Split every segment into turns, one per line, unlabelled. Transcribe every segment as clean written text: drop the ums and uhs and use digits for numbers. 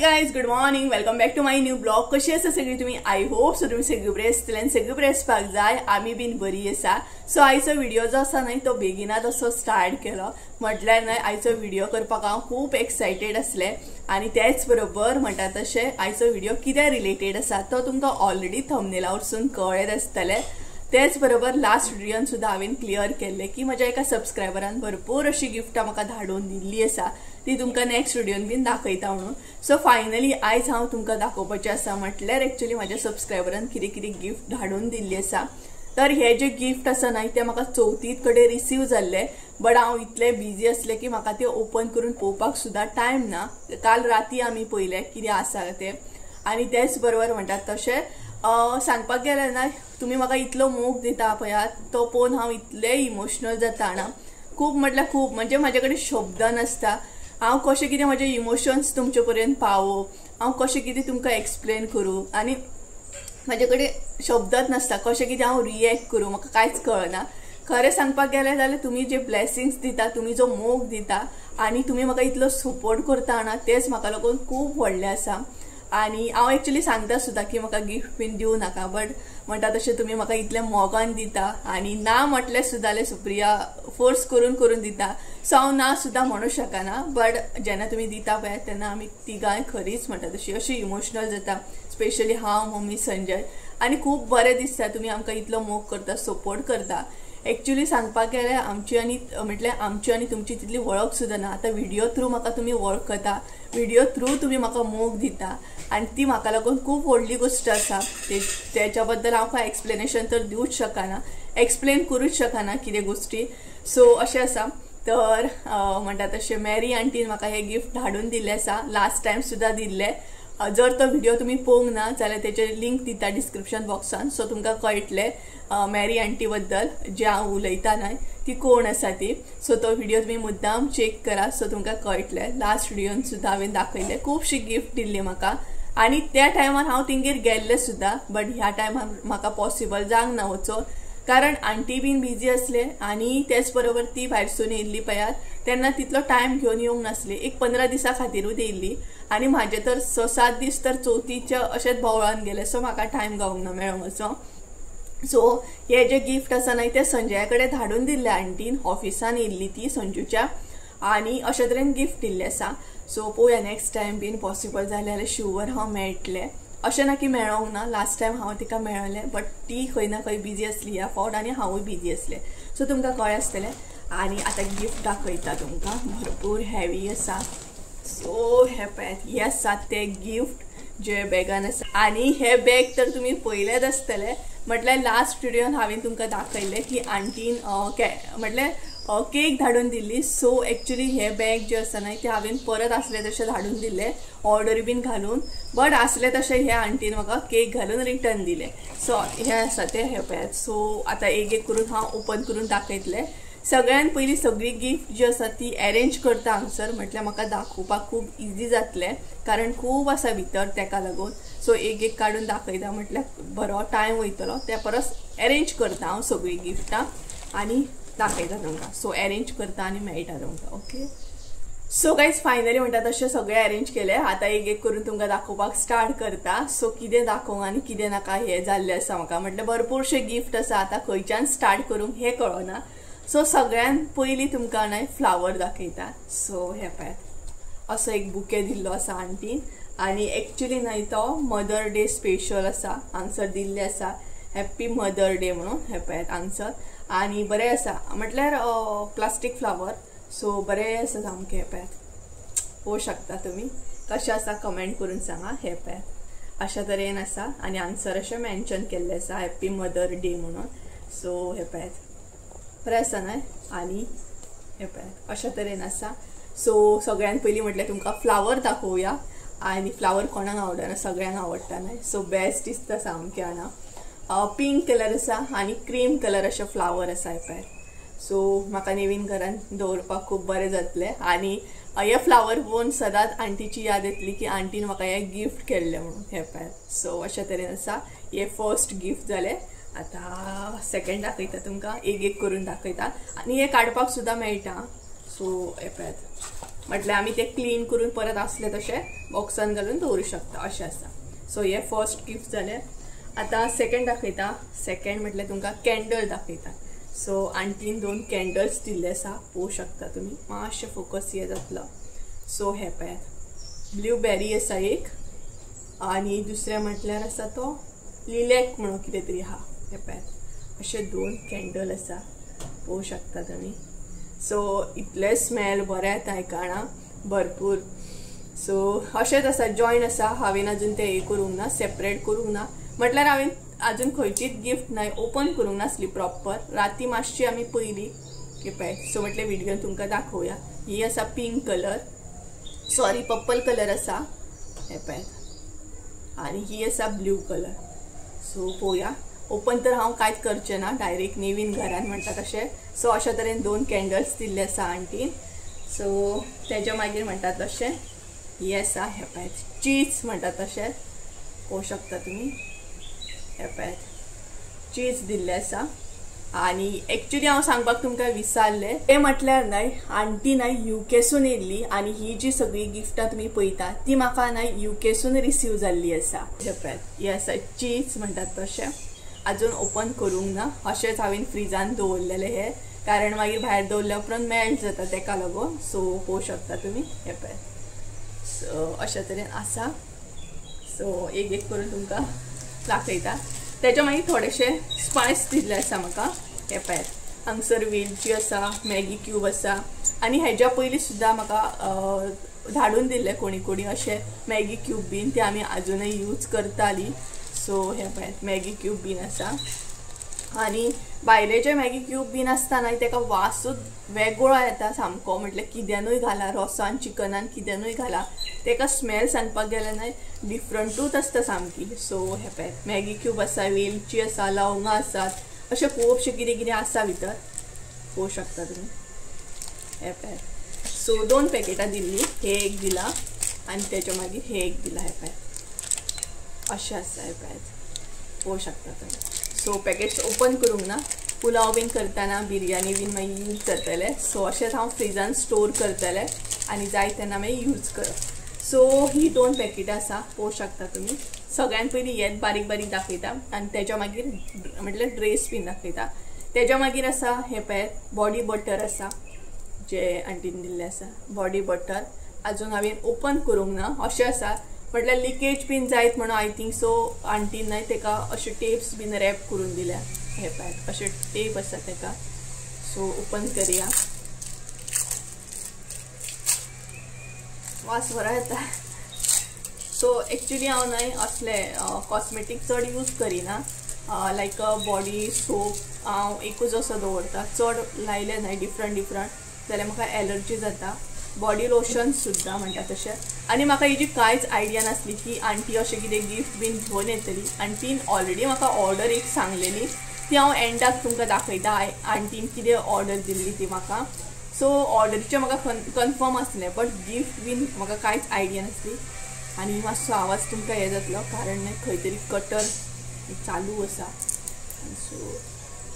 Guys good morning welcome back to my new blog. कशी आसा सगळी तुमी? आय होप सो तुमी सगळी बरी आसतले आनी सगळी बरी आसपाक जाय. आमी बीन बरी आसा. सो आयचो व्हिडिओ जो आसा न्हय तो बेगिनाच असो स्टार्ट केलो. म्हटल्यार न्हय आयचो व्हिडिओ करपाक हांव खूब एक्सायटेड आसले आनी त्याच बरोबर म्हणटा तशें आयचो व्हिडिओ कित्याक रिलेटेड आसा तो तुमकां ऑलरेडी थंबनेला वरसून कळत आसतलें. त्याच बरोबर लास्ट व्हिडिओन सुद्दां हांवें क्लियर केल्लें की म्हज्या एका सबस्क्रायबरान भरपूर अशी गिफ्टां म्हाका धाडून दिल्ली आसा ती तुमकां नेक्स्ट व्हिडिओन बीन दाखयता म्हणून. सो फायनली आयज हांव तुमकां दाखोवपाचें आसा म्हटल्यार एक्चुअली म्हाज्या सबस्क्रायबरान कितें कितें गिफ्ट धाडून दिल्ली आसा. तर हे जे गिफ्ट आसा न्हय ते म्हाका 34 कडेन रिसीव जाल्ले, बट हांव इतले बिजी आसले की म्हाका ते ओपन करून पळोवपाक सुद्दां टायम ना. काल राती आमी पळयले कितें आसा ते आनी तेच बरोबर म्हणटात तशें सांगपाक गेल्यार ना तुम्ही म्हाका इतलो मोग दिता पळयात तो पळोवन हांव इतले इमोशनल जाता ना. खूब म्हटल्यार खूब म्हणजे म्हाजे कडेन शब्द नासता. हांव कशें कितें म्हजे इमोशन्स तुमचे पर्यंत पावोवप, हांव कशें कितें तुमकां एक्सप्लेन करूं आनी म्हाजे कडेन शब्दच नासता कशें कितें हांव रिएक्ट करूं म्हाका कांयच कळना. खरें सांगपाक गेलें जाल्यार तुमी जे ब्लेसिंग्स दिता, तुमी जो मोग दिता आनी तुमी म्हाका इतलो सपोर्ट करता ना तेच म्हाका लागून खूब व्हडलें आसा. आणि हांव एक्चुअली सांगता सुद्दां की म्हाका गिफ्ट बीन दिवं नाका, बट म्हणटा तशें तुमी म्हाका इतलें मोगान दिता आनी ना म्हटलें सुद्दां जाल्यार सुप्रिया फोर्स करून करून दिता. सो हांव ना सुद्दां म्हणूं शकना, बट जेन्ना तुमी दिता पळय तेन्ना आमी तिगांय खरीच म्हणटा तशी अशी इमोशनल जाता. स्पेशली हांव, मम्मी, संजय आनी खूब बरें दिसता तुमी आमकां इतलो मोग करता, सपोर्ट करता. एक्चुअली सांगपाक गेल्यार आमची आनी तुमची तितली वळख सुद्दां ना. आतां व्हिडिओ थ्रू म्हाका तुमी वळखता, व्हिडिओ थ्रू तुमी म्हाका मोग दिता आनी ती म्हाका लागून खूब व्हडली गोश्ट आसा. तेच्या बद्दल हांव कांय एक्सप्लेनेशन तर दिवूच शकना, एक्सप्लेन करूच शकना कितें गोश्टी. सो अशें आसा. तर म्हणटा तशें मॅरी आंटीन म्हाका हे गिफ्ट धाडून दिल्लें आसा. लास्ट टायम सुद्दां दिल्लें. जर तो व्हिडिओ तुमी पळोवंक ना जाल्यार तेचे लिंक दिता डिस्क्रिप्शन बॉक्सान, सो तुमकां कळटलें मॅरी आंटी बद्दल जे हांव उलयता न्हय ती कोण आसा ती. सो तो व्हिडिओ तुमी मुद्दाम चेक करा सो तुमकां कळटलें. लास्ट व्हिडिओन सुद्दां हांवें दाखयलें खुबशी गिफ्ट दिल्ली म्हाका आनी त्या टायमार हांव तेंगेर गेल्लें सुद्दां, बट ह्या टायमार म्हाका पॉसिबल जावंक ना वचोन कारण आंटी बीन बिजी असले आनी तेच बरोबर ती भायरसून येयल्ली पळयात तेन्ना तितलो टायम घेवन येवंक नासली. एक 15 दिसां खातीरूच येयल्ली आनी म्हाजे तर 6-7 दीस तर चवथीच्या अशेंच भोवळान गेले, सो म्हाका टायम गावंक ना मेळोंक वचो. सो हे जे गिफ्ट आसा न्हय ते संजया कडेन धाडून दिल्ले आंटीन, ऑफिसान येयल्ली ती संजूच्या आनी अशे तरेन गिफ्ट दिल्लें आसा. सो पळोवया नेक्स्ट टायम बीन पॉसिबल जालें जाल्यार शुअर हांव मेळटलें. अशें ना की मेळोंक ना, लास्ट टायम हांव तिका मेळलें बट ती खंय ना खंय बिजी आसली ह्या फावट आनी हांवूय बिजी आसलें. सो तुमकां कळ्ळें आसतलें. आनी आतां गिफ्ट दाखयता तुमकां, भरपूर हेवी आसा. सो हे पळयात हे आसात ते गिफ्ट जे बॅगान आसा आनी हे बॅग तर तुमी पळयलेच आसतले. म्हटल्यार लास्ट व्हिडिओन हांवें तुमकां दाखयलें की आंटीन म्हटल्यार केक धाडून दिल्ली. सो एक्चुअली हे बॅग जे आसा न्हय ते हांवें परत आसले तशें धाडून दिल्ले ऑर्डर बीन घालून, बट आसले तशें हे आंटीन म्हाका केक घालून रिटर्न दिले. सो हे आसा ते हे पळयात. सो आतां एक एक करून हांव ओपन करून दाखयतलें. सगळ्यान पयलीं सगळी गिफ्ट जी आसा ती अरेंज करता हांगसर, म्हटल्यार म्हाका दाखोवपाक खूब इजी जातलें कारण खूब आसा भितर तेका लागून. सो एक एक काडून दाखयता म्हटल्यार बरो टायम वयतलो, त्या परस अरेंज करता हांव सगळी गिफ्टां आनी दाखयता तुमकां. सो अरेंज करता आनी मेळटा तुमकां. ओके. सो गायज फायनली म्हणटा तशें सगळें अरेंज केलें. आतां एक एक करून तुमकां दाखोवपाक स्टार्ट करता. सो कितें दाखोवं आनी कितें नाका हें जाल्लें आसा म्हाका. म्हटल्यार भरपूरशे गिफ्ट आसा, आतां खंयच्यान स्टार्ट करूंक हें कळना. सो सगळ्यान पयलीं तुमकां न्हय फ्लावर दाखयता. सो हे पळयात असो एक बुके दिल्लो आसा आंटीन आनी एक्चुअली न्हय तो मदर डे स्पेशल आसा हांगसर दिल्ले आसा. हॅप्पी मदर डे म्हणून हे पळयात हांगसर आनी बरें आसा म्हटल्यार प्लास्टीक फ्लावर. सो बरें आसा सामकें. हे पळयात पळोवंक शकता तुमी कशें आसा कमेंट करून सांगा. हे पळयात अशा तरेन आसा आनी हांगसर अशें मेन्शन केल्लें आसा हॅप्पी मदर डे म्हणून. सो हे पळयात बरें आसा न्हय आनी हे पळयात अशा तरेन आसा. सो सगळ्यान पयलीं म्हटल्यार तुमकां फ्लावर दाखोवया आनी फ्लावर कोणाक आवडना, सगळ्यांक आवडटा न्हय. सो बेस्ट दिसता सामकें. हांगा पिंक कलर आसा आनी क्रीम कलर अशे फ्लावर आसा. हे पळयात. सो म्हाका नवीन घरान दवरपाक खूब बरें जातलें आनी हे फ्लावर पळोवन सदांच आंटीची याद येतली की आंटीन म्हाका हे गिफ्ट केल्लें म्हणून. हे पळयात. सो अशा तरेन आसा. हे फर्स्ट गिफ्ट जालें. आतां सेकंड दाखयता तुमकां, एक एक करून दाखयता आनी हे काडपाक सुद्दां मेळटा. सो हे पळयात म्हटल्यार आमी ते क्लीन करून परत असले तशे बॉक्सान घालून दवरूं शकता अशें आसा. सो हे फर्स्ट गिफ्ट जालें. आता सेकंड दाखयता. सेकंड म्हटल्यार तुमकां कॅन्डल दाखयता. सो आंटीन 2 कॅन्डल्स दिल्ले आसा, पळोवंक शकता तुमी. मातशें फोकस हे जातलो. सो हे पळयात, ब्लूबेरी आसा एक, आनी दुसरें म्हटल्यार आसा तो लिलॅक म्हणून कितें तरी आहा. हे पळयात, अशे 2 कॅन्डल आसा, पळोवंक शकता तुमी. सो इतले स्मेल बरें येता आयकाना भरपूर. सो अशेंच आसा, जॉयन आसा. हांवें अजून ते हे करूंक ना, सेपरेट करूंक ना. म्हटल्यार हांवें अजून खंयचीच गिफ्ट नाही ओपन करूंक नासली प्रॉपर. राती मातशी आमी पयली की पळय. सो म्हटलें व्हिडिओन तुमकां दाखोवया. ही आसा pink colour, sorry purple colour आसा, हे पळयात. आनी ही आसा ब्लू कलर. सो पळोवया. ओपन तर हांव कांयच करचें ना, डायरेक्ट नेवीन घरान म्हणटा तशें. सो अशा तरेन 2 कॅन्डल्स दिल्ले आसा आंटीन. सो तेज्या मागीर म्हणटात तशें ही आसा, हे पळयात, चीज म्हणटात तशें, पळोवंक शकता तुमी. हे पळयात, चीज दिल्ले आसा. आनी एक्चुअली हांव सांगपाक तुमकां विसरलें, ते म्हटल्यार न्हय आंटी न्हय युकेसून येयल्ली. आनी ही जी सगळी गिफ्टां तुमी पळयता ती म्हाका न्हय युकेसून रिसीव जाल्ली आसा. हे पळयात, ही आसा चीज म्हणटात तशें. अजून ओपन करूंक ना, अशेंच हांवें फ्रिजान दवरलेले हे, कारण मागीर भायर दवरल्या उपरांत मेल्ट जाता तेका लागून. सो पळोवंक शकता तुमी. हे पळयात, सो अशा तरेन आसा. सो एक एक करून तुमकां दाखयता. तेच्या मागीर थोडेशे स्पायस दिल्ले आसा म्हाका. हे पळयात, हांगसर वेलची आसा, मॅगी क्यूब आसा. आनी हेज्या पयलीं सुद्दां म्हाका धाडून दिल्ले कोणी कोणी अशे मॅगी क्यूब बीन, ते आमी अजुनूय यूज करताली. सो हे पळयात, मॅगी क्यूब बीन आसा. आनी भायले जे मॅगी क्यूब बीन आसता न्हय तेका वासूच वेगळो येता सामको. म्हटल्यार किद्यानूय घाला, रोसान, चिकनान किद्यानूय घाला, तेका स्मेल सांगपाक गेल्यार न्हय डिफरंटूच आसता सामकी. सो हे पळयात, मॅगी क्यूब आसा, वेलची आसा, लवंगां आसात, अशें खुबशें कितें कितें आसा भितर, पळोवंक शकता तुमी. हे पळयात. सो 2 पॅकेटां दिल्ली. हे एक दिला आनी तेच्या मागीर हे एक दिला. हे पळयात, अशें आसा. हे पळयात, पळोवंक शकता तुमी. सो पॅकेट्स ओपन करूंक ना. पुलाव बीन करतना, बिरयानी बीन मागीर यूज जातले. सो अशेंच हांव फ्रिजान स्टोर करतले आनी जाय तेन्ना मागीर यूज करप. सो ही 2 पॅकेटां आसा, पळोवंक शकता तुमी. सगळ्यान पयलीं हेच बारीक बारीक दाखयता आनी तेच्या मागीर म्हटल्यार ड्रेस बीन दाखयता. तेच्या मागीर आसा हे पळयात, बॉडी बटर आसा, जे आंटीन दिल्ले आसा, बॉडी बटर. अजून हांवें ओपन करूंक ना. अशें आसा, म्हटल्यार लिकेज बीन जायत म्हणून आय थिंक सो आंटीन न्हय तेका अशे टेप्स बीन रॅप करून दिल्या. हे पळयात, अशे टेप आसा तेका. सो ओपन करुया. वास बरो येता. सो एक्चुअली हांव न्हय असले कॉस्मेटीक चड यूज करिना. लायक बॉडी सोप हांव एकूच असो दवरता. चड लायले न्हय डिफरंट जाल्यार म्हाका एलर्जी जाता. बॉडी लोशन सुद्दां म्हणटा तशें. आनी म्हाका हेजी कांयच आयडिया नासली की आंटी अशें कितें गिफ्ट बीन घेवन येतली. आंटीन ऑलरेडी म्हाका ऑर्डर एक सांगलेली, ती हांव एंडाक तुमकां दाखयता. आंटीन कितें ऑर्डर दिल्ली ती म्हाका. सो ऑर्डरीचें म्हाका कन्फर्म आसलें, बट गिफ्ट बीन म्हाका कांयच आयडिया नासली. आनी मातसो आवाज तुमकां हे जातलो कारण खंय तरी कटर चालू आसा. सो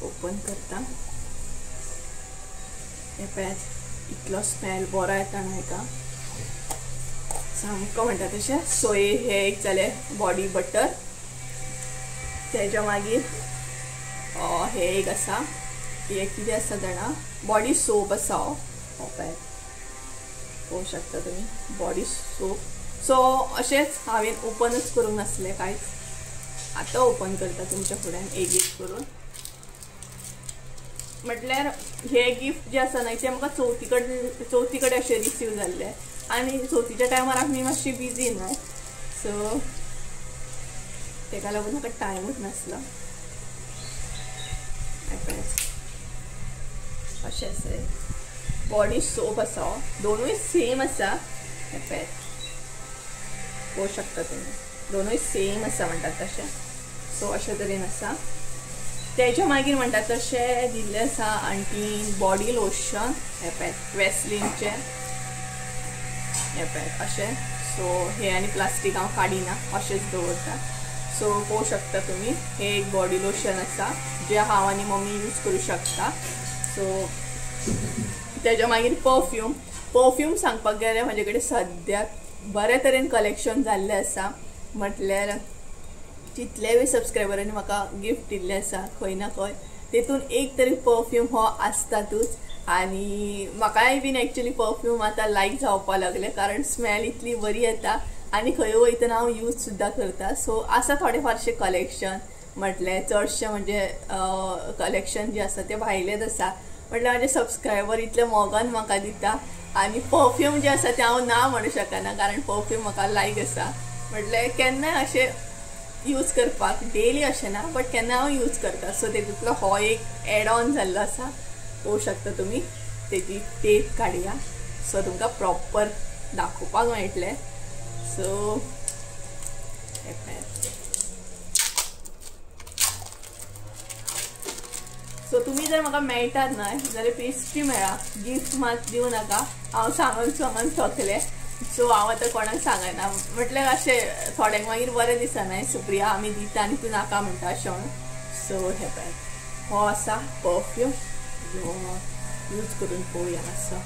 ओपन करता. हे पळयात, इतलो स्मेल बरो येता न्हय का, सामको म्हणटा तशें. सो हे एक जालें बॉडी बटर. तेच्या मागीर हे एक आसा, हे कितें आसा जाणा, बॉडी सोप आसा. हो पळयात, पळोवंक शकता तुमी, बॉडी सोप. सो अशेंच हांवें ओपनच करूंक नासलें कांयच. आतां ओपन करता तुमच्या फुड्यान एक एक करून. म्हटल्यार हे गिफ्ट जे आसा न्हय ते म्हाका चवथी कडेन अशें रिसीव जाल्ले. आनी चवथीच्या टायमार आमी मातशी बिजी न्हय, सो तेका लागून म्हाका टायमूच नासलो. अशें आसा, बॉडी सोप आसा, दोनूय सेम आसा. हे पळयात, पळोवंक शकता तुमी, दोनूय सेम आसा म्हणटात तशें. सो अशे तरेन आसा. तेच्या मागीर म्हणटात तशें दिल्लें आसा आंटीन बॉडी लोशन. हे पळयात, वॅसलीनचे. हे पळयात अशें. सो हे आनी प्लास्टीक हांव काडिना, अशेंच दवरता. सो पळोवंक शकता तुमी, हे एक बॉडी लोशन आसा जे हांव आनी मम्मी यूज करूं शकता. सो तेच्या मागीर परफ्यूम. परफ्यूम सांगपाक गेल्यार म्हजे कडेन सद्याक बऱ्या तरेन कलेक्शन जाल्लें आसा. म्हटल्यार जितले बी सबस्क्रायबरांनी म्हाका गिफ्ट दिल्ले आसा खंय ना खंय तेतून एक तरी परफ्यूम हो आसतातूच. आणि म्हाकाय बीन एक्चुअली परफ्यूम आतां लायक जावपाक लागले कारण स्मेल इतली बरी येता आणि खंय वयतना हांव यूज सुद्दां करता. सो आसा थोडे फारशे कलेक्शन. म्हटल्यार चडशे म्हणजे कलेक्शन जे आसा ते भायलेच आसा. म्हटल्यार माझे सबस्क्रायबर इतले मोगान म्हाका दिता आणि परफ्यूम जे आसा ते हांव ना म्हणू शकना कारण परफ्यूम म्हाका लायक आसा. म्हटल्यार केन्नाय अशें यूज करपाक डेली अशें ना बट केन्ना हांव यूज करता. सो तेतूंतलो हो एक एड ऑन जाल्लो आसा. पळोवंक शकता तुमी तेजी टेप काडया. सो तुमकां प्रॉपर दाखोवपाक मेळटलें. सो सो तुम्ही जर म्हाका मेळटात न्हय जाल्यार पेस्ट्री मेळा. गिफ्ट मात दिवं नाका. हांव सांगून थकलें. सो हांव आतां कोणाक सांगना. म्हटल्यार अशें थोड्यांक मागीर बरें दिसना सुप्रिया आमी दिता आनी तूं नाका म्हणटा अशें म्हणून. सो हे पळय हो आसा परफ्यूम. यूज करून पळोवया मातसो.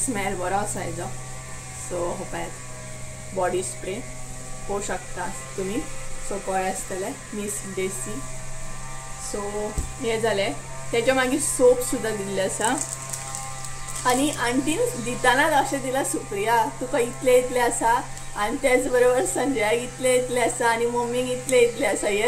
स्मेल बरो आसा हेजो. सो हो पळय बॉडी स्प्रे पळोवंक शकता तुमी. सो कळ्ळें आसतलें मिस देसी. सो हे जालें. तेच्या मागीर सोप सुद्दां दिल्ले आसा आनी आंटीन दितानाच अशें दिलां सुप्रिया तुका इतले इतले आसा आनी तेच बरोबर संजयाक इतले इतले आसा आनी मम्मीक इतले इतले आसा. हे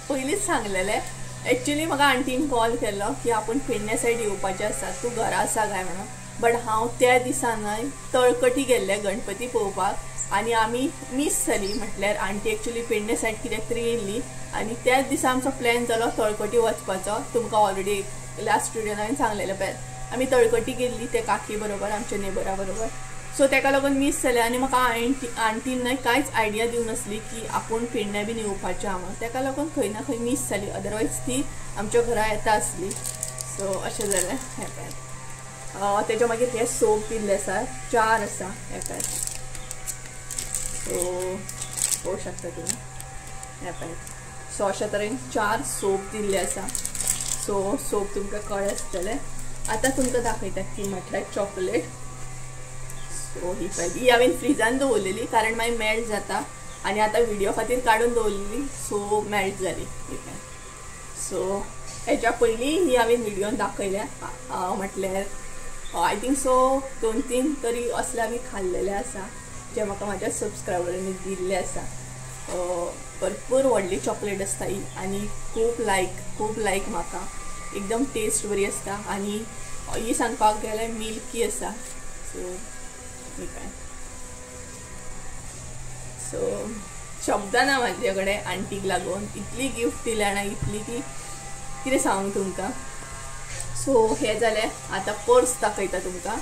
पयलींच सांगलेलें. एक्चुअली म्हाका आंटीन कॉल केल्लो की आपूण पेडणे सायड येवपाचें आसा तूं घरा आसा काय म्हणून. बट हांव त्या दिसा न्हय तळकटी गेल्लें गणपती पळोवपाक आनी आमी मिस जाली. म्हटल्यार आंटी एक्चुअली पेडणे सायड कित्याक तरी येयल्ली आनी त्याच दिसा आमचो प्लॅन जालो तळकटी वचपाचो. तुमकां ऑलरेडी लास्ट स्टुडियोन हांवें सांगलेलें पळय आमी तळकटी गेल्ली ते काकी बरोबर आमच्या नेबरा बरोबर. सो तेका लागून मिस जालें आनी म्हाका आंटीन न्हय कांयच आयडिया दिवं नासली की आपूण पेडणे बीन येवपाचें हांव. तेका लागून खंय ना खंय मिस जाली. अदरवायज ती आमच्या घरा येता आसली. सो अशें जालें. हे पळय तेच्या मागीर हे सोप दिल्ले आसा 4 आसा. हे पळय सो पळोवंक शकता तुमी. हे पळय सो अशा तरेन 4 सोप दिल्ले आसा. सो सोप तुमकां कळ्ळें आसतलें. आतां तुमकां दाखयता ती म्हटल्यार चॉकलेट. सो ही पळय ही हांवें फ्रिजान दवरलेली कारण मागीर मेल्ट जाता आनी आतां व्हिडिओ खातीर काडून दवरलेली सो मेल्ट जाली. सो हेच्या पयलीं ही हांवें व्हिडिओन दाखयल्या. म्हटल्यार आय थिंक सो 2-3 तरी असले हांवें खाल्लेले आसा जे म्हाका म्हाज्या सबस्क्रायबरांनी दिल्ले आसा. भरपूर व्हडली चॉकलेट आसता ही आनी खूब लायक म्हाका. एकदम टेस्ट बरी आसता आनी ही सांगपाक गेल्यार मिल्की आसा. सो सो शब्द ना म्हाजे कडेन आंटीक लागून. इतली गिफ्ट दिल्या ना इतली की कितें सांगूं तुमकां. सो हे जालें. आतां पर्स दाखयता तुमकां.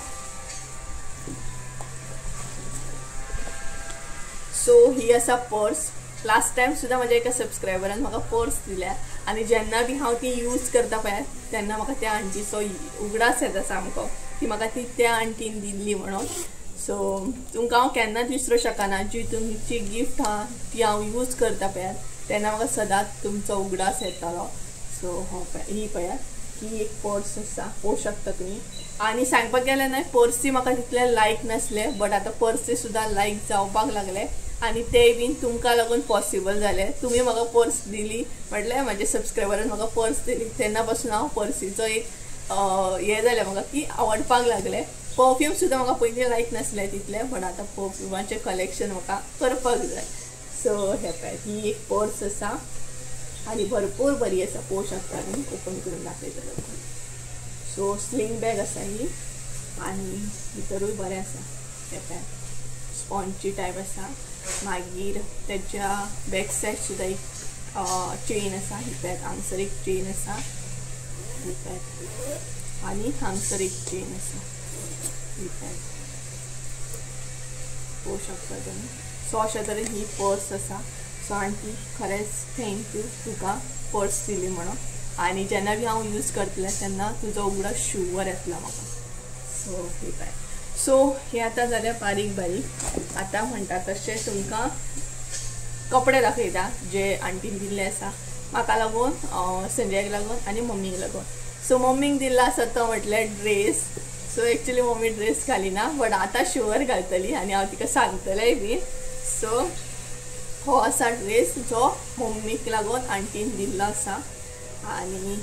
सो ही आसा पर्स. लास्ट टायम सुद्दां म्हाज्या एका सबस्क्रायबरान म्हाका पर्स दिल्या आनी जेन्ना बी हांव ती यूज करता पळय तेन्ना म्हाका त्या आंटीचो उगडास येता सामको की म्हाका ती त्या आंटीन दिल्ली म्हणून. सो तुमकां हांव केन्नाच विसरूं शकना. जी तुमची गिफ्ट आहा ती हांव यूज करता पळय तेन्ना म्हाका सदांच तुमचो उगडास येतालो. सो हो पळय ही पळयात ही एक पर्स आसा. पळोवंक शकता तुमी. आनी सांगपाक गेल्यार न्हय पर्सी म्हाका तितले लायक नासले बट आतां पर्सी सुद्दां लायक जावपाक लागले आनी तेय बीन तुमकां लागून पॉसिबल जालें. तुमी म्हाका पर्स दिली म्हटल्यार म्हाजे सबस्क्रायबरान म्हाका पर्स दिली तेन्ना पासून हांव पर्सीचो एक हें जालें म्हाका की आवडपाक लागलें. परफ्यूम सुद्दां म्हाका पयलीं लायक नासलें तितलें बट आतां परफ्युमाचें कलेक्शन म्हाका करपाक जाय. सो हे पळय ही एक पर्स आसा आनी भरपूर बरी आसा. पळोवंक शकता तुमी. ओपन करून दाखयतलो. सो स्लिंग बॅग आसा ही आनी भितरूय बरें आसा. हे पळय स्पॉन्जी टायप आसा. मागीर तेच्या बॅक सायड सुद्दां एक चेन आसा. ही पळय हांगसर एक चेन आसा. ही पळय आनी हांगसर एक चेन आसा. ही पळय पळोवंक शकता तुमी. सो अशा तरेन ही पर्स आसा. सो आंटी खरेंच थँक्यू तुका पर्स दिली म्हणून आनी जेन्ना बी हांव यूज करतलें तेन्ना तुजो उगडास शुवर येतलो म्हाका. सो ही पळय. सो हे आतां जालें बारीक बारीक. आतां म्हणटा तशें तुमकां कपडे दाखयता जे आंटीन दिल्ले आसा. म्हाका लागून संजयाक लागून आनी मम्मीक लागून. सो मम्मीक दिल्लो आसा तो म्हटल्यार dress. So actually mummy dress घालिना बट आतां शुअर घालतली आनी हांव तिका सांगतलें बी. सो हो आसा ड्रेस जो मम्मीक लागून आंटीन दिल्लो आसा. आनी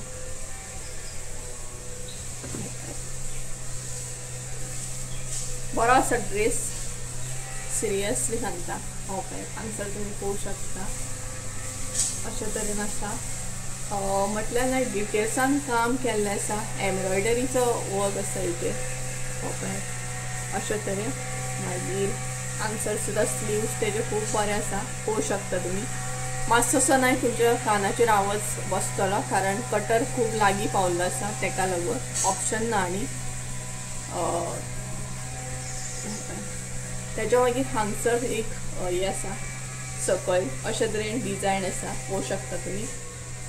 बरो आसा ड्रेस, सिरियसली सांगता. ओके हांगसर तुमी पळोवंक शकता अशे तरेन आसा. म्हटल्यार ना डिटेल्सान काम केल्लें आसा, एम्ब्रॉयडरीचो वर्क आसा हेचेर. ओके अशे तरेन. मागीर हांगसर सुद्दां स्लीव्स तेजे खूब बरें आसा, पळोवंक शकता तुमी. मातसोसो न्हय तुमच्या कानाचेर आवाज बसतलो कारण कटर खूब लागीं पावल्लो आसा तेका लागून ऑप्शन ना. आनी तेच्या मागीर हांगसर एक हे आसा सकयल अशे तरेन डिजायन आसा, पळोवंक शकता तुमी.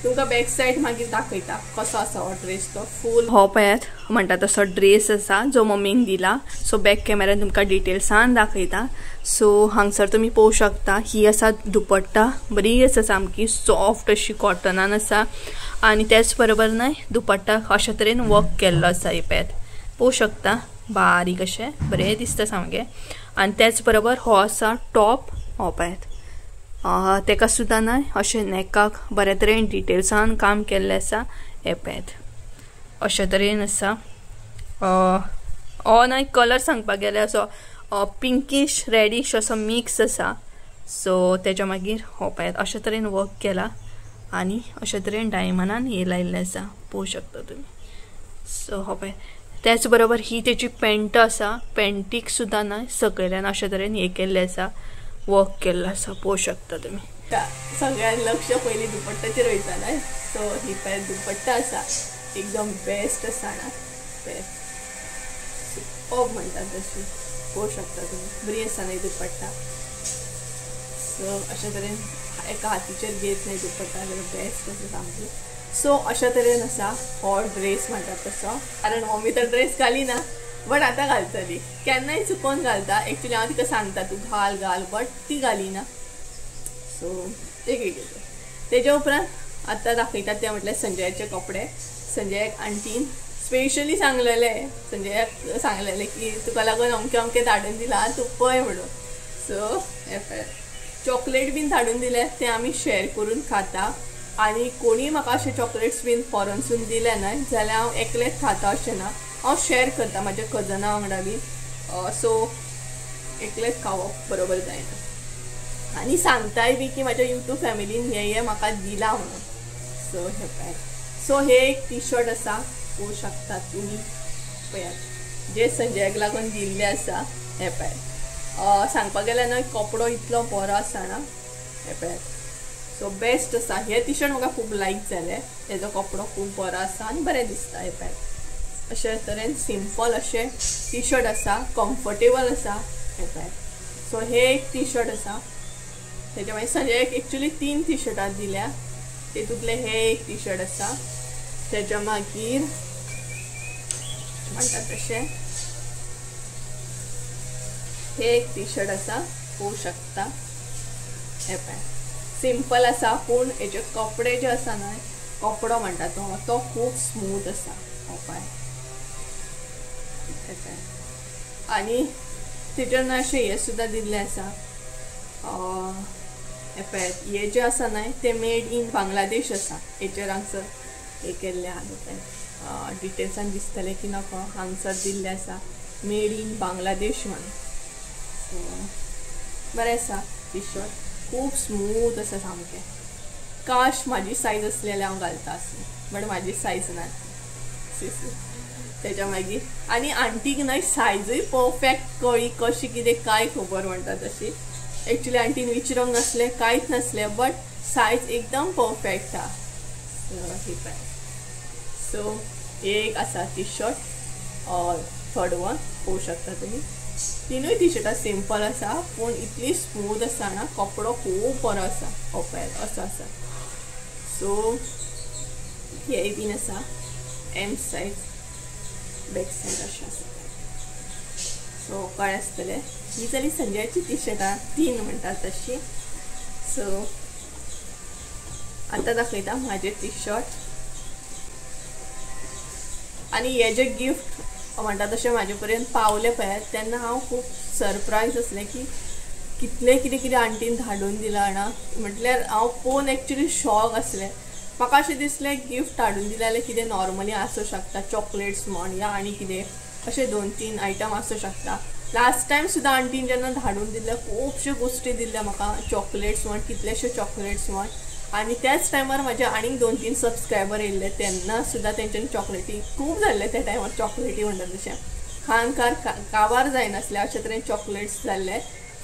तुमकां बॅक सायड मागीर दाखयता कसो आसा हो ड्रेस. तो फूल हो पळयात म्हणटा तसो ड्रेस आसा जो मम्मीक दिला. सो बॅक कॅमेरान तुमकां डिटेल्सान दाखयता. सो हांगसर तुमी पळोवंक शकता ही आसा दुपट्टा, बरी आसा सामकी सॉफ्ट अशी कॉटनान आसा. आनी त्याच बरोबर न्हय दुपट्टाक अशे तरेन वर्क केल्लो आसा. हे पळयात पळोवंक शकता बारीक अशें बरें दिसता सामकें. आनी त्याच बरोबर हो आसा टॉप. हो पळयात तेका सुद्दां न्हय अशें नेकाक बरे तरेन डिटेल्सान काम केल्लें आसा. हे पळयात अशे तरेन आसा. हो न्हय कलर सांगपाक गेले असो पिंकीश रेडीश असो मिक्स आसा. सो तेच्या मागीर हो पळयात अशे तरेन वर्क केला आनी अशे तरेन डायमंडान हे लायिल्लें आसा, पळोवंक शकता तुमी. सो हो पळयात त्याच बरोबर ही तेची पेंट आसा. पेंटीक सुद्दां न्हय सकयल्यान अशे तरेन हे केल्लें आसा, वर्क केल्लो आसा, पळोवंक शकता तुमी. सगळ्यात लक्ष पयलीं दुपट्ट्याचेर वयतालें. सो ही पळय दुपट्टा आसा एकदम बेस्ट आसा ना. सुपर्ब म्हणटात तशी, पळोवंक शकता तुमी. बरी आसा न्हय दुपट्टा. सो अशे तरेन एका हातीचेर घेत न्हय दुपट्टा जाल्यार बेस्ट आसा सामकी. सो अशे तरेन आसा हो ड्रेस म्हणटात तसो. कारण मम्मी तर ड्रेस घालिना बट आतां घालतली, केन्नाय चुकोवन घालता. एक्चुअली हांव तिका सांगता तूं घाल घाल बट ती घालिना. सो एक तेज्या उपरांत आतां दाखयतात ते म्हटल्यार संजयाचे कपडे. संजयाक आंटीन स्पेशली सांगलेलें, संजयाक सांगलेलें की तुका लागून अमकें अमकें धाडून दिलां तूं पळय म्हणून. सो हे चॉकलेट बीन धाडून दिले ते आमी शेअर करून खाता. आनी कोणी म्हाका अशे चॉकलेट्स बीन फॉरनसून दिले न्हय जाल्यार हांव एकलेंच खाता अशें ना, हांव शेअर करता म्हाज्या कजना वांगडा बी. सो एकलेंच खावप बरोबर जायना. आनी सांगताय बी की म्हाज्या यूट्यूब फॅमिलीन हे म्हाका दिला म्हणून. सो हे पळय. सो हे एक टी शर्ट आसा, पळोवंक शकता तुमी. पळयात जे संजयाक लागून दिल्ले आसा. हे पळय सांगपाक गेल्यार न्हय कपडो इतलो बरो आसा ना. हे पळयात सो बेस्ट आसा. हे टी शर्ट म्हाका खूब लायक जालें. हेजो कपडो खूब बरो आसा आनी बरें दिसता. हे पळयात अशे तरेन सिंपल अशें टी शर्ट आसा, कम्फर्टेबल आसा. हे पळयात. सो हे एक टी शर्ट आसा. तेच्या मागीर संजयाक एक्चुअली 3 टी शर्टां दिल्या, तेतूंतले हे एक टी शर्ट आसा. तेच्या मागीर म्हणटात तशें हे एक टी शर्ट आसा, पळोवंक शकता. हे पळय सिंपल आसा पूण हेचे कपडे जे आसा न्हय कपडो म्हणटा तो खूब स्मूथ आसा. हो पळय आनी तेचेर अशें हे सुद्दां दिल्लें आसा. हे पळय हे जे आसा न्हय ते मेड इन बांगलादेश आसा. हेचेर हांगसर हे केल्लें आहा. डिटेल्सान दिसतलें की नाका हांगसर दिल्लें आसा मेड इन बांगलादेश म्हणून. सो बरें आसा टी शर्ट, खूब स्मूथ आसा सामकें. काश म्हाजी सायज आसली जाल्यार हांव घालता आसलें बट म्हाजी सायज ना. तेच्या मागीर आनी आंटीक न्हय सायजूय परफेक्ट कळ्ळी कशी कितें काय खबर म्हणटा तशी. एक्चुअली आंटीन विचारूंक नासलें कांयच नासलें बट सायज एकदम परफेक्ट आहा. सो एक आसा टी शर्ट थर्ड वन पळोवंक शकता तुमी. तीनूय टी शर्टां सिंपल आसा पूण इतली स्मूथ आसा ना, कपडो खूब बरो आसा. ओपेल असो आसा. सो हे बीन आसा एम सायज, बॅक सायड अशें आसा. सो कळ्ळें आसतलें. ही जाली संजयाची टी शर्टां 3 म्हणटात तशी. सो आता दाखयता माझे टी शर्ट आणि हे जे गिफ्ट म्हणटा तशें म्हाजे पर्यंत पावले पळय तेन्ना हांव खूब सरप्रायज असलें की कितले कितें कितें आंटीन धाडून दिलां ना म्हटल्यार हांव पळोवन एक्चुली शॉक असलें म्हाका अशें दिसलें गिफ्ट हाडून दिलें जाल्यार कितें नॉर्मली आसूं शकता चॉकलेट्स म्हण या आनी कितें अशें 2-3 आयटम आसूं शकता लास्ट टायम सुद्दां आंटीन जेन्ना धाडून दिल्ले खुबश्यो गोश्टी दिल्ल्या म्हाका चॉकलेट्स म्हण कितलेशे चॉकलेट्स म्हण आणि त्याच टायमार म्हाजे आनीक 2-3 सबस्क्रायबर येयल्ले तेन्ना सुद्दां तेंच्यांनी चॉकलेटी खूब जाल्ले त्या टायमार चॉकलेटी म्हणटा तशें खानकार काबार जायनासले अशे तरेन चॉकलेट्स जाल्ले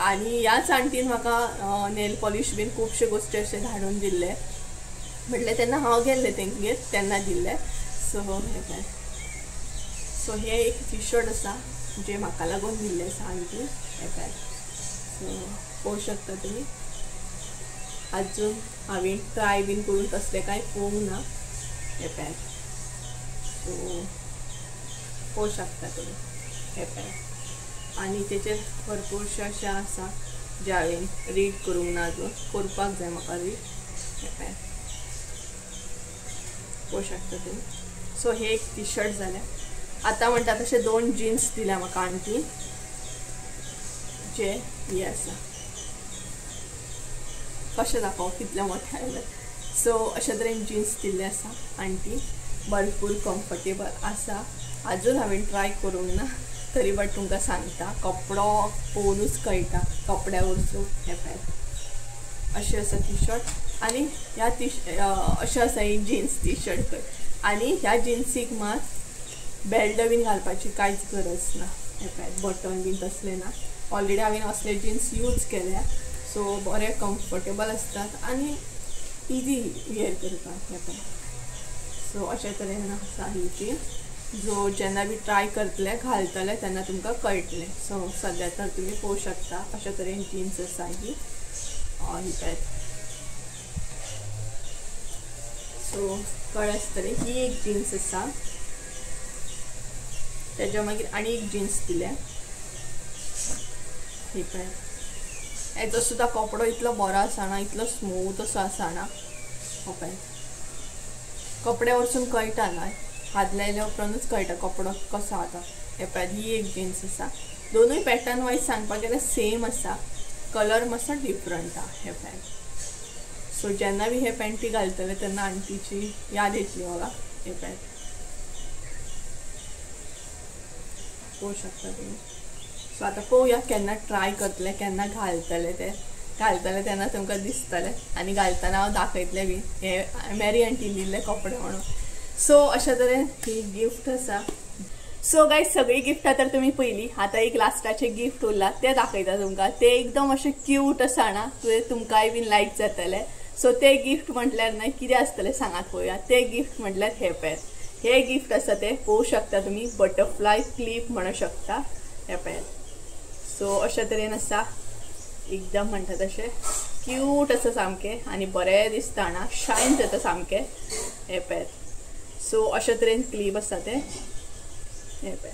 आणि ह्याच आंटीन म्हाका नेल पॉलिश बीन खुबशे गोश्टी अशे धाडून दिल्ले म्हटलें तेन्ना हांव गेल्लें तेंगेर तेन्ना दिल्ले सो हे एक टी शर्ट आसा जे म्हाका लागून दिल्ले आसा आंटी हे पळय सो पळोवंक शकता तुमी अजून हांवें ट्राय बीन करून तसलें कांय पळोवंक ना हे पळय सो पळोवंक शकता तुमी हे पळय आनी तेचेर भरपूरशे अशें आसा जे हांवें रीड करूंक ना अजून करपाक जाय म्हाका रीड हे पळय पळोवंक शकता तुमी सो हे एक टी शर्ट जालें आतां म्हणटा तशें 2 जीन्स दिल्या म्हाका आंटी जे हे आसा कशें दाखोव कितले मोठे आयले सो अशे तरेन जीन्स दिल्ले आसा आंटी भरपूर कम्फर्टेबल आसा अजून हांवें ट्राय करूंक ना तरी बट तुमकां सांगता कपडो पळोवनूच कळटा कपड्या वरचो हे पळय अशें आसा टी शर्ट आनी ह्या अशें आसा ही जीन्स टी शर्ट आनी ह्या जिन्सीक मात बेल्ट बीन घालपाची कांयच गरज ना हे पळय बटन बीन तसले ना ऑलरेडी हांवें असले जीन्स यूज केल्या सो बरे कम्फर्टेबल असतात आनी इजी वेअर करपाक हे पळय सो अशे तरेन आसा ही जीन्स जो जेन्ना बी ट्राय करतले घालतले तेन्ना तुमकां कळटलें सो सद्या तर तुमी पळोवंक शकता अशे तरेन जीन्स आसा ही पळय सो कळ्ळें आसतलें ही एक जीन्स आसा तेज्या मागीर आनी एक जीन्स दिल्या ही पळय हेजो सुद्दां कपडो इतलो बरो आसना इतलो स्मूथ असो आसना हो पळय कपड्या वरसून कळटा ना हात लायल्या उपरांतूच कळटा कपडो कसो आसा हे पळय ही एक जीन्स आसा दोनूय पॅटर्न वायज सांगपाक गेल्यार सेम आसा कलर मातसो डिफरंट आहा हे पळय सो जेन्ना बी हे पॅन्टी घालतले तेन्ना आंटीची याद येतली म्हाका हे पळय पळोवंक शकता तुमी सो आतां पळोवया केन्ना ट्राय करतले केन्ना घालतले ते घालतले तेन्ना तुमकां दिसतले आनी घालतना हांव दाखयतलें बी हे मॅरी आंटीन दिल्ले कपडे म्हणून सो अशा तरेन ही गिफ्ट आसा सो गायज सगळी गिफ्टां तर तुमी पयली आतां एक लास्टाचें गिफ्ट उरलां तें दाखयता तुमकां तें एकदम अशें क्यूट आसा ना तुमकांय बीन लायक जातलें सो तें गिफ्ट म्हटल्यार न्हय कितें आसतलें सांगात पळोवया तें गिफ्ट म्हटल्यार हे पळय हे गिफ्ट आसा तें पळोवंक शकता तुमी बटरफ्लाय क्लिप म्हणूंक शकता हे पळय सो अशा तरेन आसा एकदम म्हणटा तशें क्यूट आसा सामकें आनी बरें दिसता ना शायन जाता सामकें हे पळय सो अशा तरेन क्लिप आसा तें हे पळय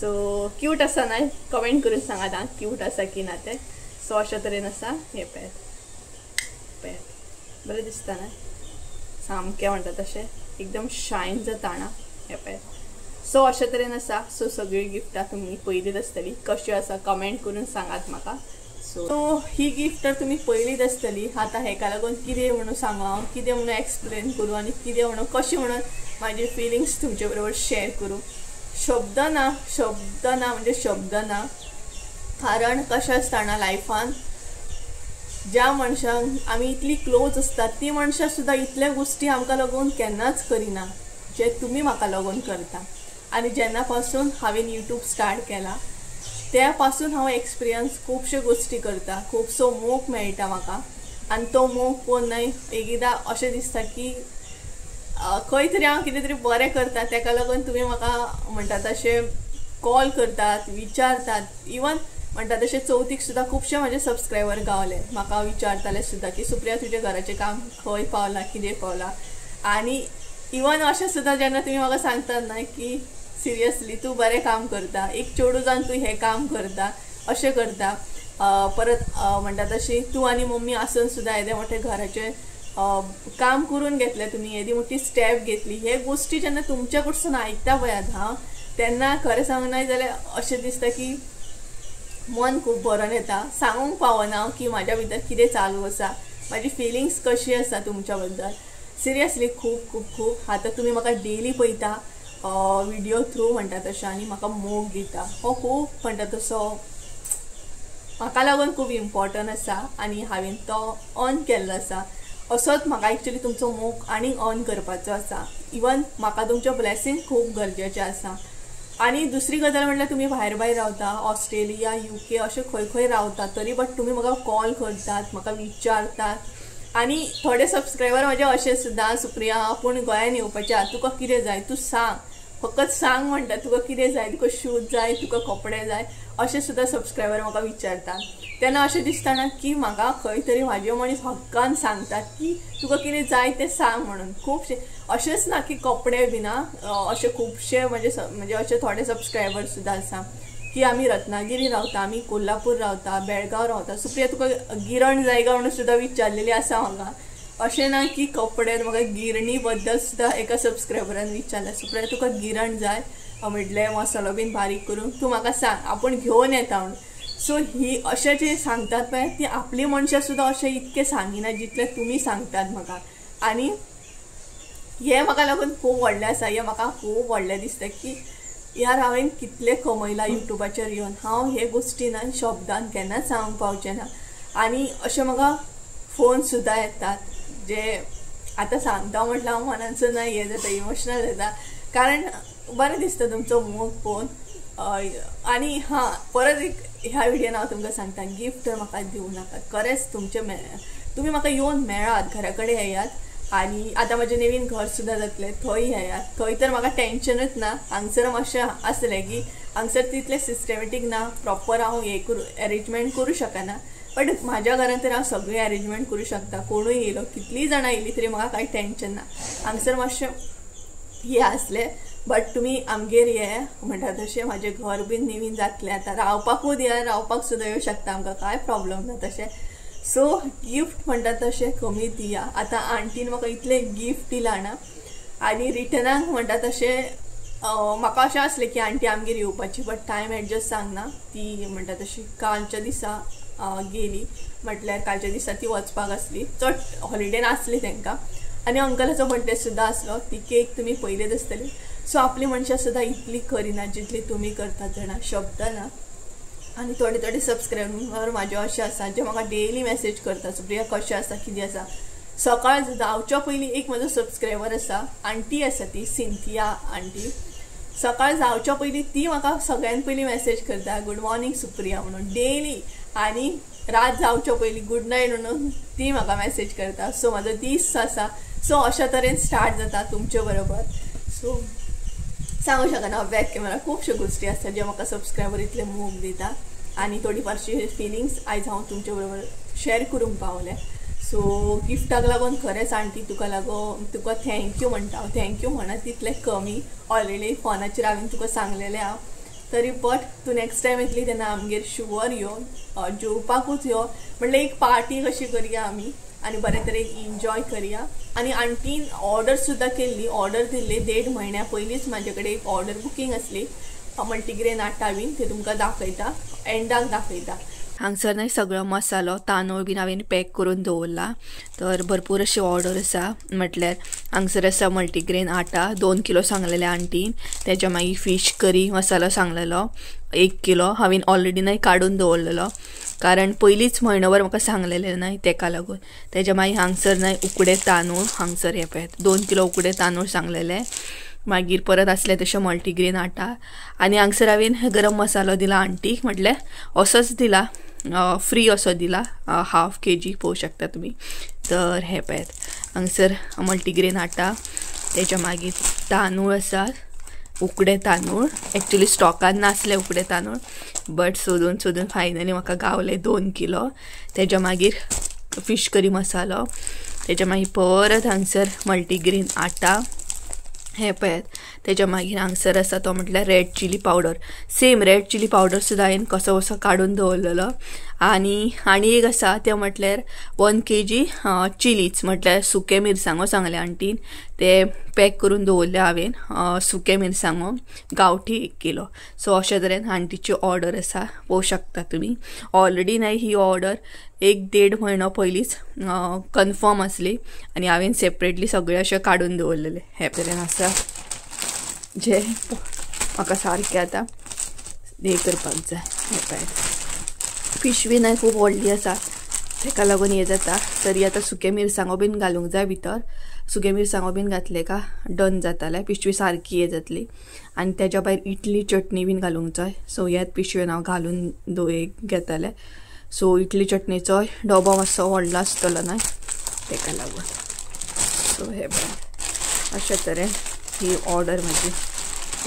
सो क्यूट आसा ना कमेंट करून सांगात आं क्यूट आसा की ना तें सो अशा तरेन आसा हे पळय पळय बरें दिसता ना सामकें म्हणटा तशें एकदम शायन जाता ना हे पळय सो अशा तरेन आसा सो सगळी गिफ्टां तुमी पयलीच आसतली कशी आसा कमेंट करून सांगात म्हाका सो ही गिफ्ट तर तुमी पयलीच आसतली आतां हेका लागून कितें म्हणून सांगू हांव कितें म्हणून एक्सप्लेन करूं आनी कितें म्हणून कशें म्हणून म्हाजे फिलिंग्स तुमचे बरोबर शेअर करूं शब्द ना म्हणजे शब्द ना कारण कशें आसता ना लायफान ज्या मनशांक आमी इतली क्लोज असतात ती मनशां सुद्दां इतल्या गोश्टी आमकां लागून केन्नाच करिना जे तुमी म्हाका लागून करता आनी जेन्ना पासून हांवें यूट्यूब स्टार्ट केला त्या पासून हांव एक्सपिरियन्स खुबश्यो गोश्टी करता खुबसो मोग मेळटा म्हाका आनी तो मोग पळोवन न्हय एकदां अशें दिसता की खंय तरी हांव कितें तरी बरें करता तेका लागून तुमी म्हाका म्हणटा तशें कॉल करतात विचारतात इवन म्हणटा तशें चवथीक सुद्दां खुबशे म्हाजे सबस्क्रायबर गावले म्हाका विचारताले सुद्दां की सुप्रिया तुजें घराचें काम खंय पावलां कितें पावलां आनी इवन अशें सुद्दां जेन्ना तुमी म्हाका सांगतात न्हय की सिरियसली तूं बरें काम करता एक चेडू जावन तूं हें काम करता अशें करता परत म्हणटा तशी तूं आनी मम्मी आसून सुद्दां येदें मोठे घराचें काम करून घेतलें तुम्ही, येदी मोठी स्टेप घेतली, हे गोष्टी जेन्ना तुमच्या कडसून आयकता पळयात हांव तेन्ना खरें सांगना जाल्यार अशें दिसता की मन खूब बरोन येता. सांगूंक पावना की म्हाज्या भितर कितें चालू आसा, म्हाजी फिलिंग्स कशी आसा तुमच्या बद्दल. सिरियसली खूब खूब खूब. आतां तुमी म्हाका डेली पळयता व्हिडिओ थ्रू म्हणटा तशें आनी म्हाका मोग दिता, हो खूब म्हणटा तसो म्हाका लागून खूब इम्पॉर्टंट आसा आनी हांवें तो अर्न केल्लो आसा. असोच म्हाका एक्चुअली तुमचो मोग आनीक अर्न करपाचो आसा. इवन म्हाका तुमचो ब्लेसिंग खूब गरजेचें आसा. आनी दुसरी गजाल म्हणल्यार तुमी भायर भायर रावता, ऑस्ट्रेलिया UK अशें खंय खंय रावता, तरी बट तुमी म्हाका कॉल करतात, म्हाका विचारतात. आनी थोडे सबस्क्रायबर म्हाजे अशें सुद्दां, सुप्रिया आपूण गोंयान येवपाचें, तुका कितें जाय तूं सांग, फकत सांग म्हणटा, तुका कितें जाय, तुका शूज जाय, तुका कपडे जाय, अशें सुद्दां सबस्क्रायबर म्हाका विचारतात. तेन्ना अशें दिसता की म्हाका खंय तरी म्हाजे मनीस हक्कान सांगतात की तुका कितें जाय तें सांग म्हणून. खुबशे अशेंच ना की कपडे बी ना, अशे खुबशे म्हणजे अशे थोडे सबस्क्रायबर सुद्दां आसा की आमी रत्नागिरी रावता, आमी कोल्हापूर रावता, बेळगांव रावता, सुप्रिया तुका गिरण जाय काय म्हणून सुद्दां विचारलेली आसा म्हाका. अशें ना की कपडे, म्हाका गिरणी बद्दल सुद्दां एका सबस्क्रायबरान विचारलें, सुप्रिया तुका गिरण जाय, म्हटलें मसालो बीन बारीक करून तूं म्हाका सांग, आपूण घेवन येता म्हणून. सो ही अशें जे सांगतात पळय ती आपली मनशां सुद्दां अशें इतकें सांगिना जितलें तुमी सांगतात म्हाका. आनी हें म्हाका लागून खूब व्हडलें आसा. हें म्हाका खूब व्हडलें दिसता की यार हांवें कितलें कमयलां युट्यूबाचेर येवन. हांव हे गोश्टी ना शब्दान केन्नाच सांगूंक पावचें ना. आनी अशें म्हाका फोन सुद्दां येतात जे आतां सांगता म्हटल्यार हांव मनानसून ना हें जाता, इमोशनल जाता, कारण बरें दिसता तुमचो मोग पळोवन. आनी हां, परत एक ह्या व्हिडियोन हांव तुमकां सांगता, गिफ्ट तर म्हाका दिवं नाका. खरेंच तुमी म्हाका येवन मेळात, घरा कडेन येयात. आनी आतां म्हजें नवीन घर सुद्दां जातलें, थंय येयात. थंय तर म्हाका टेन्शनूच ना. हांगसर मातशें आसलें की हांगसर तितलें सिस्टमॅटीक ना, प्रॉपर हांव अरेंजमेंट करूं शकना. बट म्हाज्या घरान तर हांव सगळें अरेंजमेंट करूं शकता. कोणूय येयलो, कितलीं जाणां येयलीं तरी म्हाका कांय टेन्शन ना. हांगसर मातशें हें आसलें. बट तुमी आमगेर ये म्हणटा तशें म्हाजें घर बीन नवीन जातलें. आतां रावपाकूच या, रावपाक सुद्दां येवं शकता, आमकां कांय प्रॉब्लम ना तशें. सो गिफ्ट म्हणटा तशें कमी दिया. आतां आंटीन म्हाका इतलें गिफ्ट दिलां ना, आनी रिटर्नाक म्हणटा तशें म्हाका अशें आसलें की आंटी आमगेर येवपाची, बट टायम एडजस्ट सांगना. ती म्हणटा तशी कालच्या दिसा गेली, म्हटल्यार कालच्या दिसा ती वचपाक आसली, चड हॉलिडे नासली तांकां. आनी अंकलाचो बर्थडे सुद्दां आसलो, ती केक तुमी पयलेच आसतली. सो आपली मनशां सुद्दां इतली करिना जितली तुमी करतात जाणा, शब्द ना. आनी थोडे थोडे सबस्क्रायबर म्हाजे अशें आसा जे म्हाका डेली मेसेज करता, सुप्रिया कशें आसा, कितें आसा. सकाळ जावच्या पयलीं एक म्हजो सबस्क्रायबर आसा, आंटी आसा ती सिंथिया आंटी. सकाळ जावच्या पयलीं ती म्हाका सगळ्यान पयलीं मेसेज करता, गुड मॉर्निंग सुप्रिया म्हणून डेली. आनी रात जावच्या पयलीं गुड नायट म्हणून ती म्हाका मेसेज करता. सो म्हाजो दीस आसा. सो अशा तरेन स्टार्ट जाता तुमचे बरोबर. सो सांगू शकना, बॅक कॅमेरा खुबश्यो गोश्टी आसता जे म्हाका सबस्क्रायबर इतले मोग दिता. आनी थोडी फारशी फिलिंग्स आयज हांव तुमचे बरोबर शेअर करूंक पावलें. सो गिफ्टाक लागून खरेंच आंटी तुका थँक्यू म्हणटा हांव. थँक्यू म्हणत तितलें कमी. ऑलरेडी फोनाचेर हांवें तुका सांगलेलें हांव. तरी बट तूं नेक्स्ट टायम येतली तेन्ना आमगेर शुवर यो, जेवपाकूच यो. म्हणल्यार एक पार्टी कशी करया आमी आनी बरे तरेन एन्जॉय करया. आनी आंटीन ऑर्डर सुद्दां केल्ली, ऑर्डर दिल्ली 1.5 म्हयन्या पयलींच म्हाजे कडेन एक ऑर्डर बुकींग आसली मल्टीग्रेन आटा बीन, ते तुमकां दाखयता, एंडाक दाखयता. हांगसर न्हय सगळो मसालो तांदूळ बीन हांवें पॅक करून दवरला. तर भरपूर अशी ऑर्डर आसा. म्हटल्यार हांगसर आसा मल्टीग्रेन आटा 2 किलो सांगलेले आंटीन. तेच्या मागीर फीश करी मसालो सांगलेलो 1 किलो. हांवें ऑलरेडी न्हय काडून दवरलेलो, कारण पयलींच म्हयनोभर म्हाका सांगलेलें न्हय, तेका लागून. तेच्या मागीर हांगसर न्हय उकडे तांदूळ, हांगसर हे पळयात 2 किलो उकडे तांदूळ सांगलेले. मागीर परत आसले तशें मल्टीग्रेन आटा. आनी हांगसर हांवें गरम मसालो दिला आंटीक, म्हटल्यार असोच दिला, फ्री असो दिला, 1/2 kg पळोवं शकता तुमी. तर हे पळयात हांगसर मल्टीग्रेन आटा. तेच्या मागीर तांदूळ आसा, उकडे तांदूळ. एक्चुली स्टॉकान नासले उकडे तांदूळ, बट सोदून सोदून फायनली म्हाका गावले 2 किलो. तेच्या मागीर फीश करी मसालो. तेच्या मागीर परत हांगसर मल्टीग्रेन आटा, हे पळयात. तेच्या मागीर हांगसर आसा तो म्हटल्यार red chilli powder. Same red chilli powder सुद्दां हांवें कसो कसो काडून दवरलेलो. आनी एक आसा तें म्हटल्यार 1 kg चिलीज म्हटल्यार सुके मिरसांगो सांगले आंटीन ते पॅक करून दवरले हांवें सुके मिरसांगो गांवठी 1 किलो. सो अशे तरेन आंटीची ऑर्डर आसा पळोवंक शकता तुमी. ऑलरेडी नाही ही ऑर्डर 1-1.5 म्हयनो पयलींच कन्फर्म आसली आनी हांवें सेपरेटली सगळे अशे काडून दवरलेले. हे तरेन आसा जे म्हाका सारकें आतां हे करपाक जाय. हे पळय पिशवी नाही खूब व्हडली आसा तेका लागून हे जाता. तरी आतां सुके मिरसांगो बीन घालूंक जाय भितर. सुके मिरसांगो बीन घातले का डन जाताले. पिशवी सारकी हे जातली आनी तेज्या भायर इडली चटणी बीन घालूंक जाय. सो ह्याच पिशवेन हांव घालून घेतले. सो इडली चटणीचो डबो मातसो व्हडलो आसतलो न्हय तेका लागून. सो हे पळय अशे तरेन ही ऑर्डर म्हाजी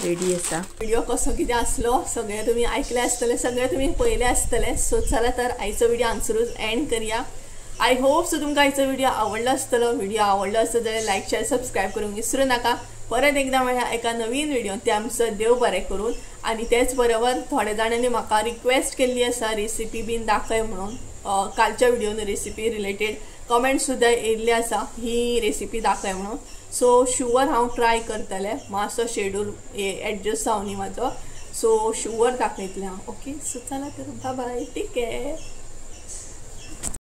रेडी आसा. व्हिडिओ कसो कितें आसलो सगळे तुम्ही ऐकले आसतले, सगळे तुम्ही पळयले आसतले. सो चला तर आयचो व्हिडिओ हांगसरूच एंड करूया. आय होप सो तुमकां आयचो व्हिडिओ आवडलो आसतलो. व्हिडिओ आवडलो आसत जाल्यार लायक शेअर सबस्क्राईब करूंक विसरू नाका. परत एकदा मेळया एका नवीन व्हिडिओ. ते आमचं देव बरें करून. आणि त्याच बरोबर थोड्या जाणांनी म्हाका रिक्वेस्ट केल्ली आसा रेसिपी बीन दाखय म्हणून. कालच्या व्हिडिओन रेसिपी रिलेटेड कमेंट सुद्धा येयल्ले आसा ही रेसिपी दाखय म्हणून. सो शुअर हांव ट्राय करतलें. मातसो शेड्यूल एडजस्ट जावनी म्हाजो. सो शुअर दाखयतलें हांव. ओके सो चला तर बाय बाय टेक केअर.